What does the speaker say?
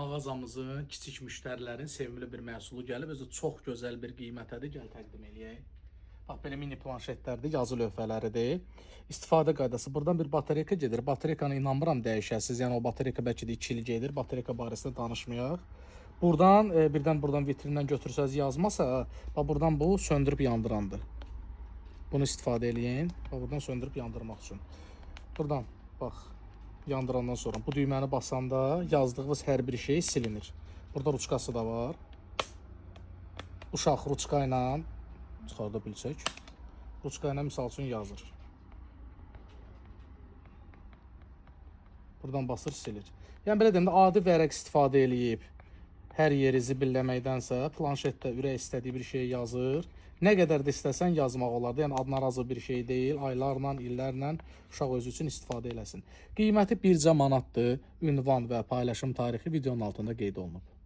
mağazamızın kiçik müştərilərin sevimli bir məhsulu gəlib. Özü çox gözəl bir qiymətədir. Gəl təqdim eləyək. Bax, belə mini planşetlərdir, yazı lövhələridir. İstifadə qaydası. Buradan bir batareyka gedir. Batareykanı inanmıram dəyişəsiz. Yəni o batareyka bəlkə də 2 il gedir. Batareyka barəsində danışmayaq. Buradan, buradan vitrindən götürsəz yazmasa, bax, buradan bu söndürüb yandırandır. Bunu istifadə eləyin. Bax, buradan söndürüb yandırmaq üçün. Buradan, bax, yandırandan sonra bu düyməni basanda yazdığınız hər bir şey silinir. Burada ruçkası da var. Uşaq ruçka ilə çıxarda bilsək. Ruçka ilə misal üçün yazır. Buradan basır silir. Yəni belə deyim də adi vərəq istifadə eləyib hər yeri zibilləməkdənsə planşetdə ürək istədiyi bir şey yazır. Nə qədər də istəsən yazmaq olardı. Yəni adnarazı bir şey deyil. Aylarla, illərlə uşaq özü üçün istifadə eləsin. Qiyməti bircə manatdır. Ünvan və paylaşım tarixi videonun altında qeyd olunub.